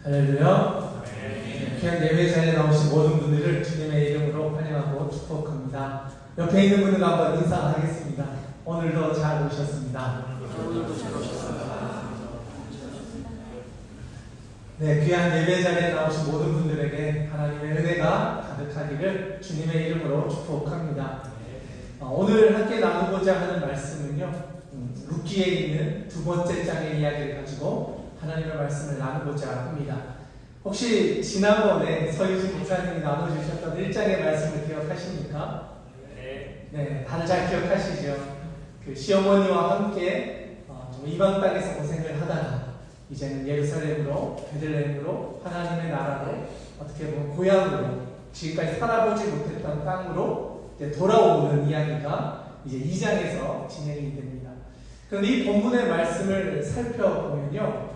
할렐루야. 귀한 예배 자리에 나오신 모든 분들을 주님의 이름으로 환영하고 축복합니다. 옆에 있는 분들 한번 인사하겠습니다. 오늘도 잘 오셨습니다. 네, 귀한 예배 자리에 나오신 모든 분들에게 하나님의 은혜가 가득하기를 주님의 이름으로 축복합니다. 오늘 함께 나누고자 하는 말씀은요, 룻기에 있는 두 번째 장의 이야기를 가지고 하나님의 말씀을 나누고자 합니다. 혹시 지난번에 서유진 목사님이 나눠주셨던 1장의 말씀을 기억하십니까? 네, 다들 잘 기억하시죠? 그 시어머니와 함께 이방 땅에서 고생을 하다가 이제는 예루살렘으로, 베들레헴으로, 하나님의 나라로, 어떻게 보면 고향으로, 지금까지 살아보지 못했던 땅으로 이제 돌아오는 이야기가 이제 2장에서 진행이 됩니다. 그런데 이 본문의 말씀을 살펴보면요,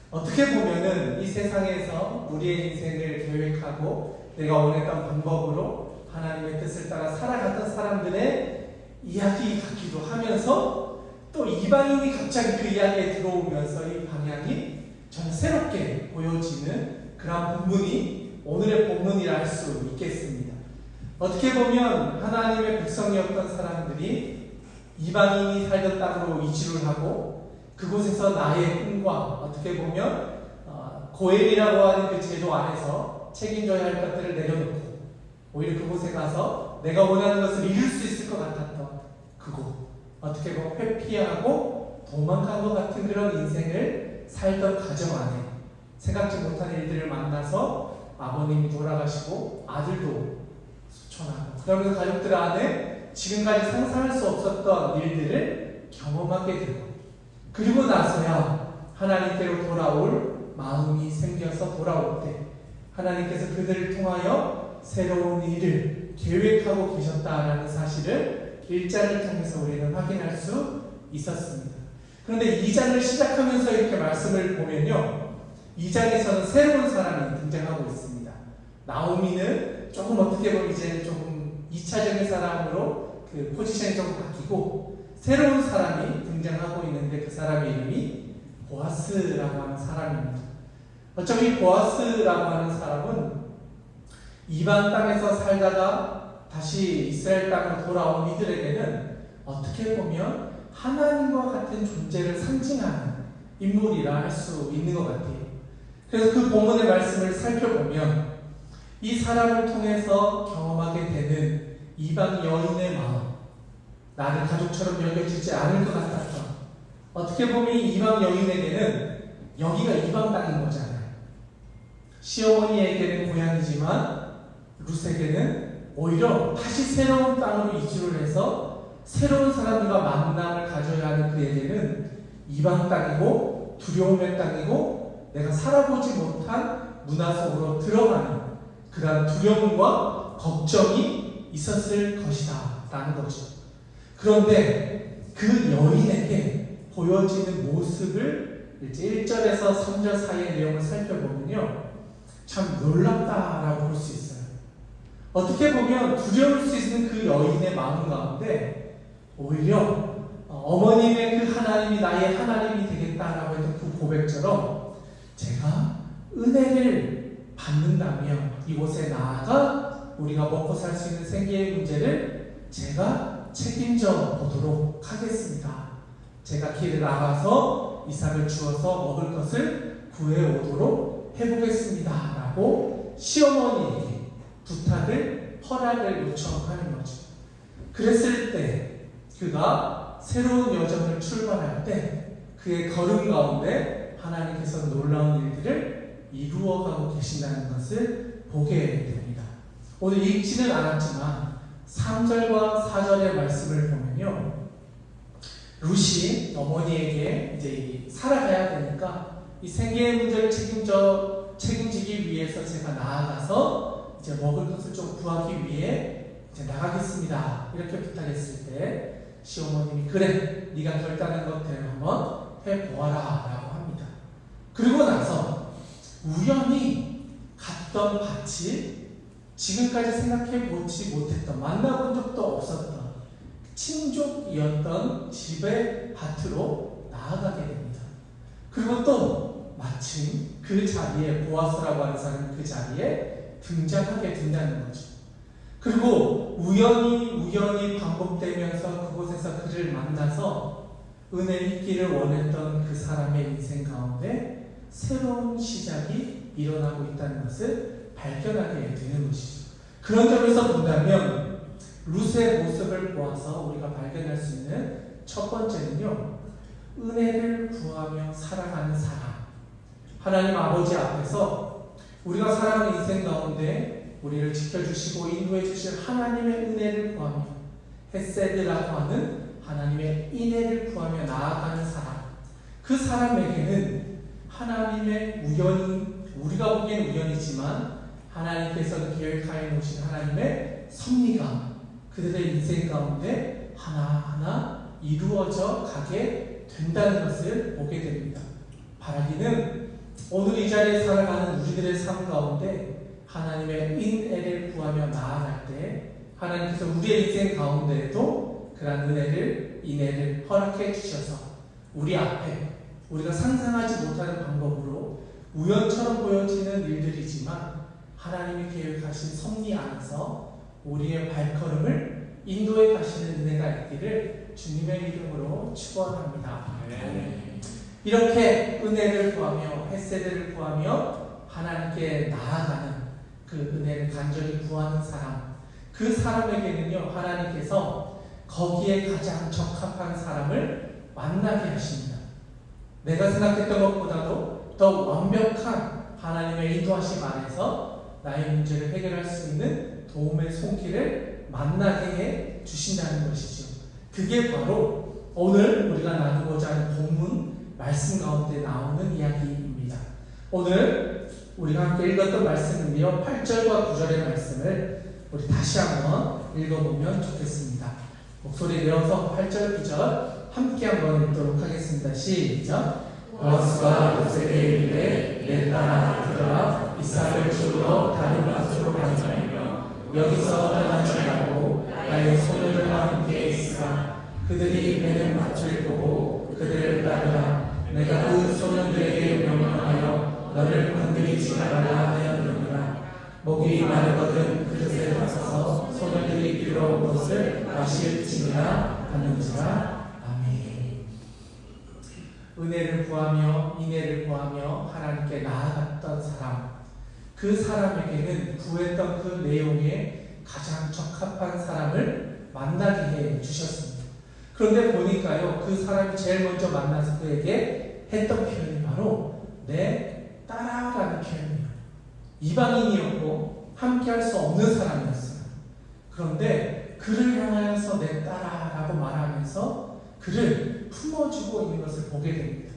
어떻게 보면은 이 세상에서 우리의 인생을 계획하고 내가 원했던 방법으로 하나님의 뜻을 따라 살아갔던 사람들의 이야기 같기도 하면서, 또 이방인이 갑자기 그 이야기에 들어오면서 이 방향이 전 새롭게 보여지는 그런 본문이 오늘의 본문이라 할 수 있겠습니다. 어떻게 보면 하나님의 백성이었던 사람들이 이방인이 살던 땅으로 이주를 하고 그곳에서 나의 꿈과 어떻게 보면 고엘이라고 하는 그 제도 안에서 책임져야 할 것들을 내려놓고 오히려 그곳에 가서 내가 원하는 것을 이룰 수 있을 것 같았던 그곳, 어떻게 보면 회피하고 도망간 것 같은 그런 인생을 살던 가정 안에 생각지 못한 일들을 만나서 아버님이 돌아가시고 아들도 수천하고, 그러면서 가족들 안에 지금까지 상상할 수 없었던 일들을 경험하게 되고, 그리고 나서야 하나님께로 돌아올 마음이 생겨서 돌아올 때 하나님께서 그들을 통하여 새로운 일을 계획하고 계셨다라는 사실을 1장을 통해서 우리는 확인할 수 있었습니다. 그런데 2장을 시작하면서 이렇게 말씀을 보면요, 2장에서는 새로운 사람이 등장하고 있습니다. 나오미는 조금 어떻게 보면 이제 조금 2차적인 사람으로 그 포지션이 좀 바뀌고 새로운 사람이 등장하고 있는데, 그 사람의 이름이 보아스라고 하는 사람입니다. 어차피 보아스라고 하는 사람은 이방 땅에서 살다가 다시 이스라엘 땅으로 돌아온 이들에게는 어떻게 보면 하나님과 같은 존재를 상징하는 인물이라 할 수 있는 것 같아요. 그래서 그 본문의 말씀을 살펴보면 이 사람을 통해서 경험하게 되는 이방 여인의 마음, 나를 가족처럼 여겨지지 않을 것 같았던, 어떻게 보면 이방 여인에게는 여기가 이방 땅인 거잖아요. 시어머니에게는 고향이지만 룻에게는 오히려 다시 새로운 땅으로 이주를 해서 새로운 사람들과 만남을 가져야 하는 그에게는 이방 땅이고 두려움의 땅이고 내가 살아보지 못한 문화 속으로 들어가는 그런 두려움과 걱정이 있었을 것이다 라는 거죠. 그런데 그 여인에게 보여지는 모습을 이제 1절에서 3절 사이의 내용을 살펴보면요, 참 놀랍다라고 볼 수 있어요. 어떻게 보면 두려울 수 있는 그 여인의 마음 가운데 오히려 어머님의 그 하나님이 나의 하나님이 되겠다라고 했던 그 고백처럼 제가 은혜를 받는다면 이곳에 나아가 우리가 먹고 살 수 있는 생계의 문제를 제가 책임져 보도록 하겠습니다. 제가 길을 나가서 이삭을 주어서 먹을 것을 구해오도록 해보겠습니다 라고 시어머니에게 부탁을, 허락을 요청하는 거죠. 그랬을 때 그가 새로운 여정을 출발할 때 그의 걸음 가운데 하나님께서 놀라운 일들을 이루어가고 계신다는 것을 보게 됩니다. 오늘 읽지는 않았지만 3절과 4절의 말씀을 보면요, 룻이 어머니에게 이제 살아가야 되니까 이 생계의 문제를 책임지기 위해서 제가 나아가서 이제 먹을 것을 좀 구하기 위해 이제 나가겠습니다 이렇게 부탁했을 때 시어머님이 그래, 네가 결단한 것대로 한번 해보아라 라고 합니다. 그리고 나서 우연히 갔던 밭이 지금까지 생각해보지 못했던, 만나본 적도 없었던 친족이었던 집의 밭으로 나아가게 됩니다. 그리고 또 마침 그 자리에 보아스라고 하는 사람이 그 자리에 등장하게 된다는 거죠. 그리고 우연히 반복되면서 그곳에서 그를 만나서 은혜 있기를 원했던 그 사람의 인생 가운데 새로운 시작이 일어나고 있다는 것을 발견하게 되는 것이죠. 그런 점에서 본다면 룻의 모습을 보아서 우리가 발견할 수 있는 첫 번째는요, 은혜를 구하며 살아가는 사람. 하나님 아버지 앞에서 우리가 살아가는 인생 가운데 우리를 지켜주시고 인도해 주실 하나님의 은혜를 구하며 헤세드라고 하는 하나님의 인애를 구하며 나아가는 사람. 그 사람에게는 하나님의 우리가 보기엔 우연이지만 하나님께서 계획하여 놓으신 하나님의 섭리가 그들의 인생 가운데 하나하나 이루어져 가게 된다는 것을 보게 됩니다. 바라기는 오늘 이 자리에 살아가는 우리들의 삶 가운데 하나님의 인애를 구하며 나아갈 때 하나님께서 우리의 인생 가운데에도 그러한 인애를 허락해 주셔서 우리 앞에 우리가 상상하지 못하는 방법으로 우연처럼 보여지는 일들이지만 하나님이 계획하신 섭리 안에서 우리의 발걸음을 인도해 가시는 은혜가 있기를 주님의 이름으로 축원합니다. 이렇게 은혜를 구하며 헤세드를 구하며 하나님께 나아가는 그 은혜를 간절히 구하는 사람, 그 사람에게는요 하나님께서 거기에 가장 적합한 사람을 만나게 하십니다. 내가 생각했던 것보다도 더 완벽한 하나님의 인도하심 안에서 나의 문제를 해결할 수 있는 도움의 손길을 만나게 해 주신다는 것이죠. 그게 바로 오늘 우리가 나누고자 하는 본문 말씀 가운데 나오는 이야기입니다. 오늘 우리가 함께 읽었던 말씀은요 8절과 9절의 말씀을 우리 다시 한번 읽어보면 좋겠습니다. 목소리 내어서 8절 9절 함께 한번 읽도록 하겠습니다. 시작. 보아스가 룻에게 이르되 내 딸아 들어라 이삭을 주러 다른 곳으로 가자며 여기서 떠나지 말고 나의 소녀들과 함께 있으라. 그들이 매는 밭을 보고 그들을 따르라. 내가 그 소년들에게 명령하여 너를 건드리지 말아라 하였느니라. 목이 마르거든 그릇에 가서 소년들이 빌어온 것을 마실지니라 하는지라. 아멘. 은혜를 구하며 인애를 구하며 하나님께 나아갔던 사람, 그 사람에게는 구했던 그 내용에 가장 적합한 사람을 만나게 해 주셨습니다. 그런데 보니까요 그 사람이 제일 먼저 만나서 그에게 했던 표현이 바로 내 딸아라는 표현이에요. 이방인이었고 함께 할 수 없는 사람이었어요. 그런데 그를 향하여서 내 딸아라고 말하면서 그를 품어주고 있는 것을 보게 됩니다.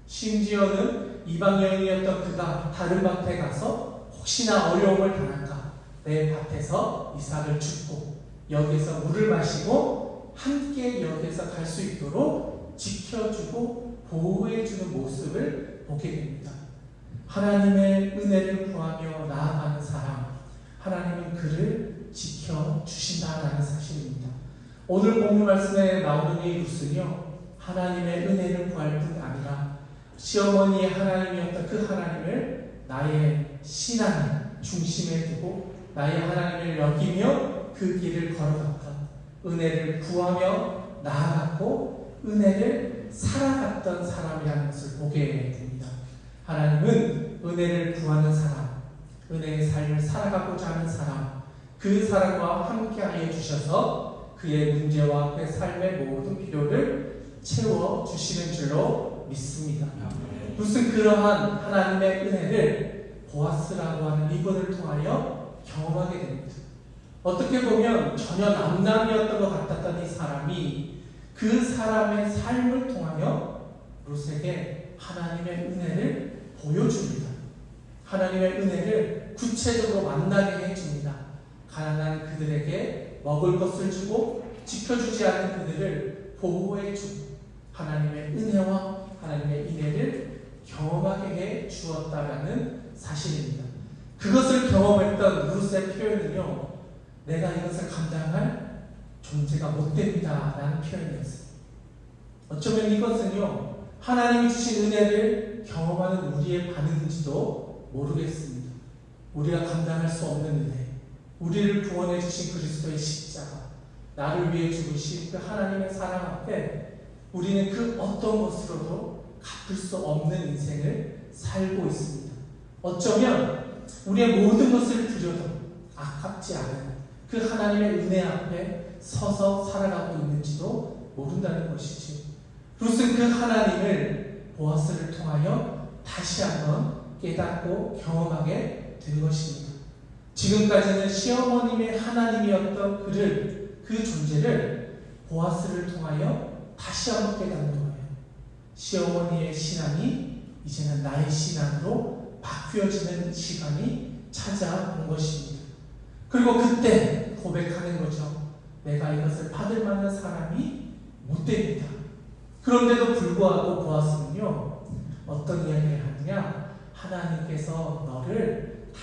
심지어는 이방 여인이었던 그가 다른 밭에 가서 혹시나 어려움을 당할까 내 밭에서 이삭을 줍고 여기서 물을 마시고 함께 여기서 갈 수 있도록 지켜주고 보호해주는 모습을 보게 됩니다. 하나님의 은혜를 구하며 나아가는 사람, 하나님은 그를 지켜주신다라는 사실입니다. 오늘 본문 말씀에 나오는 이 룻은요 하나님의 은혜를 구할 뿐 아니라 시어머니의 하나님이었던 그 하나님을 나의 신앙의 중심에 두고 나의 하나님을 여기며 그 길을 걸어갔던 은혜를 구하며 나아갔고 은혜를 살아갔던 사람이라는 것을 보게 됩니다. 하나님은 은혜를 구하는 사람, 은혜의 삶을 살아가고자 하는 사람, 그 사람과 함께하여 주셔서 그의 문제와 그의 삶의 모든 필요를 채워주시는 줄로 믿습니다. 무슨 그러한 하나님의 은혜를 보아스라고 하는 이분을 통하여 경험하게 됩니다. 어떻게 보면 전혀 남남이었던 것 같았던 이 사람이 그 사람의 삶을 통하여 룻에게 하나님의 은혜를 보여줍니다. 하나님의 은혜를 구체적으로 만나게 해줍니다. 가난한 그들에게 먹을 것을 주고 지켜주지 않는 그들을 보호해주고 하나님의 은혜와 하나님의 인애를 경험하게 해 주었다라는 사실입니다. 그것을 경험했던 룻의 표현은요 내가 이것을 감당할 존재가 못 됩니다 라는 표현이었어요. 어쩌면 이것은요 하나님이 주신 은혜를 경험하는 우리의 반응인지도 모르겠습니다. 우리가 감당할 수 없는 은혜, 우리를 구원해 주신 그리스도의 십자가, 나를 위해 죽으신 그 하나님의 사랑 앞에 우리는 그 어떤 것으로도 갚을 수 없는 인생을 살고 있습니다. 어쩌면 우리의 모든 것을 드려도 아깝지 않은 그 하나님의 은혜 앞에 서서 살아가고 있는지도 모른다는 것이죠. 룻은 그 하나님을 보아스를 통하여 다시 한번 깨닫고 경험하게 된 것입니다. 지금까지는 시어머님의 하나님이었던 그 존재를 보아스를 통하여 다시 한번 깨닫는 거예요. 시어머니의 신앙이 이제는 나의 신앙으로 바뀌어지는 시간이 찾아온 것입니다. 그리고 그때 고백하는 거죠. 내가 이것을 받을 만한 사람이 못 됩니다. 그런데도 불구하고 보아스는요, 어떤 이야기를 하느냐, 하나님께서 너를 다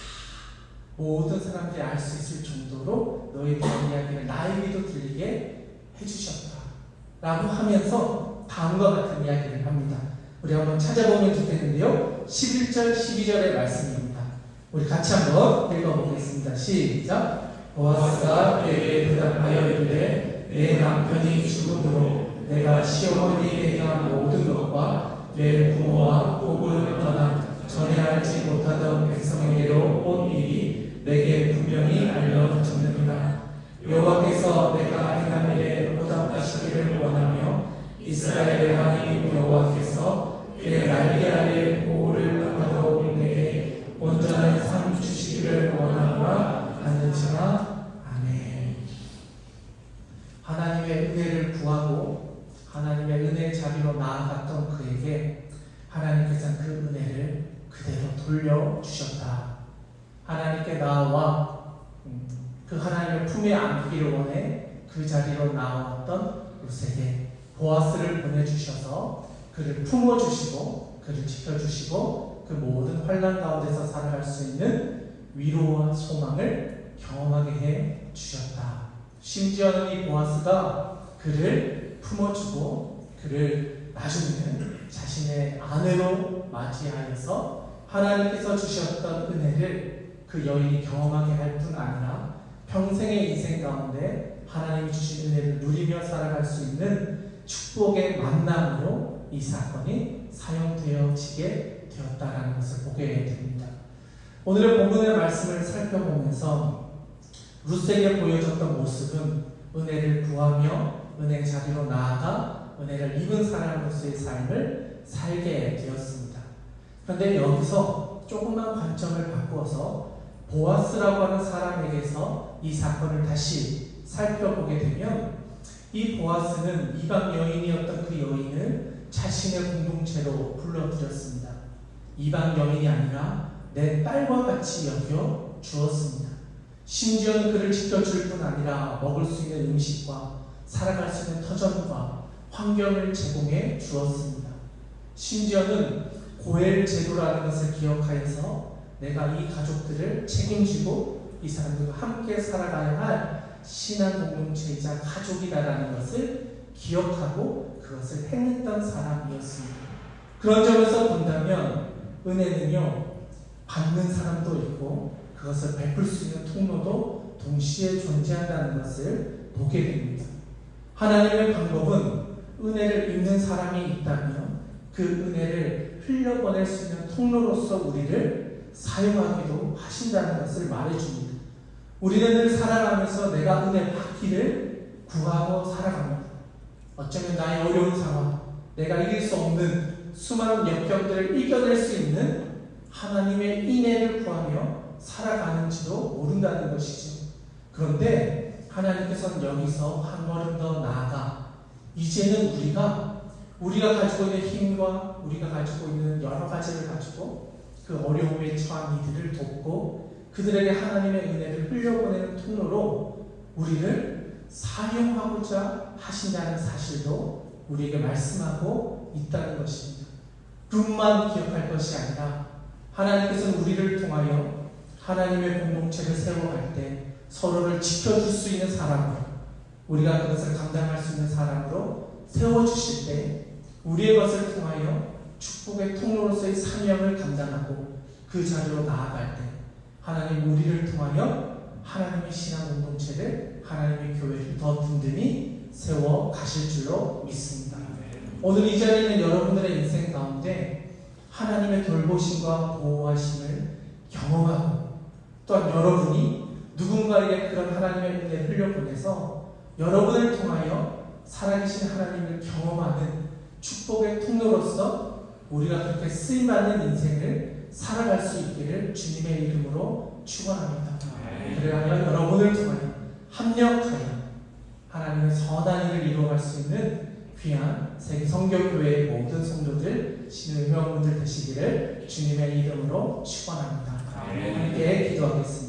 모든 사람들이 알 수 있을 정도로 너의 그런 이야기를 나에게도 들리게 해주셨다 라고 하면서 다음과 같은 이야기를 합니다. 우리 한번 찾아보면 좋겠는데요, 11절 12절의 말씀입니다. 우리 같이 한번 읽어보겠습니다. 시작. 보아스가 그에게 대답하여 이르되 내 남편이 죽음으로 내가 시어머니에게 대한 모든 것과 내 부모와 복을 떠나 전에 알지 못하던 백성에게로 온 일이 내게 분명히 알려졌느니라. 여호와께서 내가 행한 일에 보답하시기를 원하며 이스라엘의 하나님 여호와께서 그의 날개 아래 보호를 받아온 내게 온전한 삶 주시기를 원하노라 하는지라. 아멘. 하나님의 은혜를 구하고 하나님의 은혜의 자리로 나아갔던 그에게 하나님께서는 그 은혜를 그대로 돌려주셨다. 하나님께 나와 그 하나님의 품에 안기를 원해 그 자리로 나왔던 룻에게 보아스를 보내주셔서 그를 품어주시고 그를 지켜주시고 그 모든 환난 가운데서 살아갈 수 있는 위로와 소망을 경험하게 해 주셨다. 심지어는 이 보아스가 그를 품어주고 그를 나중에는 자신의 아내로 맞이하여서 하나님께서 주셨던 은혜를 그 여인이 경험하게 할 뿐 아니라 평생의 인생 가운데 하나님이 주신 은혜를 누리며 살아갈 수 있는 축복의 만남으로 이 사건이 사용되어지게 되었다는 것을 보게 됩니다. 오늘의 본문의 말씀을 살펴보면서 룻에게 보여줬던 모습은 은혜를 구하며 은혜 자리로 나아가 은혜를 입은 사람으로서의 삶을 살게 되었습니다. 그런데 여기서 조금만 관점을 바꾸어서 보아스라고 하는 사람에게서 이 사건을 다시 살펴보게 되면 이 보아스는 이방 여인이었던 그 여인을 자신의 공동체로 불러들였습니다. 이방 여인이 아니라 내 딸과 같이 여겨 주었습니다. 심지어는 그를 지켜줄 뿐 아니라 먹을 수 있는 음식과 살아갈 수 있는 터전과 환경을 제공해 주었습니다. 심지어는 고엘 제도라는 것을 기억하여서 내가 이 가족들을 책임지고 이 사람들과 함께 살아가야 할 신앙 공동체이자 가족이다라는 것을 기억하고 그것을 행했던 사람이었습니다. 그런 점에서 본다면 은혜는요, 받는 사람도 있고 그것을 베풀 수 있는 통로도 동시에 존재한다는 것을 보게 됩니다. 하나님의 방법은 은혜를 입는 사람이 있다면 그 은혜를 흘려보낼 수 있는 통로로서 우리를 사용하기도 하신다는 것을 말해줍니다. 우리는 늘 살아가면서 내가 은혜 받기를 구하고 살아갑니다. 어쩌면 나의 어려운 상황, 내가 이길 수 없는 수많은 역경들을 이겨낼 수 있는 하나님의 인애를 구하며 살아가는지도 모른다는 것이죠. 그런데 하나님께서는 여기서 한 걸음 더 나아가 이제는 우리가 가지고 있는 힘과 우리가 가지고 있는 여러 가지를 가지고 그 어려움에 처한 이들을 돕고 그들에게 하나님의 은혜를 흘려보내는 통로로 우리를 사용하고자 하신다는 사실도 우리에게 말씀하고 있다는 것입니다. 룻만 기억할 것이 아니라 하나님께서는 우리를 통하여 하나님의 공동체를 세워갈 때 서로를 지켜줄 수 있는 사람으로, 우리가 그것을 감당할 수 있는 사람으로 세워주실 때 우리의 것을 통하여 축복의 통로로서의 사명을 감당하고 그 자리로 나아갈 때 하나님 우리를 통하여 하나님의 신앙 공동체를 하나님의 교회를 더 든든히 세워 가실 줄로 믿습니다. 오늘 이 자리에 있는 여러분들의 인생 가운데 하나님의 돌보심과 보호하심을 경험하고 또한 여러분이 누군가에게 그런 하나님의 은혜를 흘려보내서 여러분을 통하여 살아계신 하나님을 경험하는 축복의 통로로서 우리가 그렇게 쓰임받는 인생을 살아갈 수 있기를 주님의 이름으로 축원합니다. 그래야 여러분을 통하여 합력하여 하나님의 선한 일을 이루어갈 수 있는 귀한 세계 성교교회의 모든 성도들, 신의 회원분들 되시기를 주님의 이름으로 축원합니다. 함께 기도하겠습니다.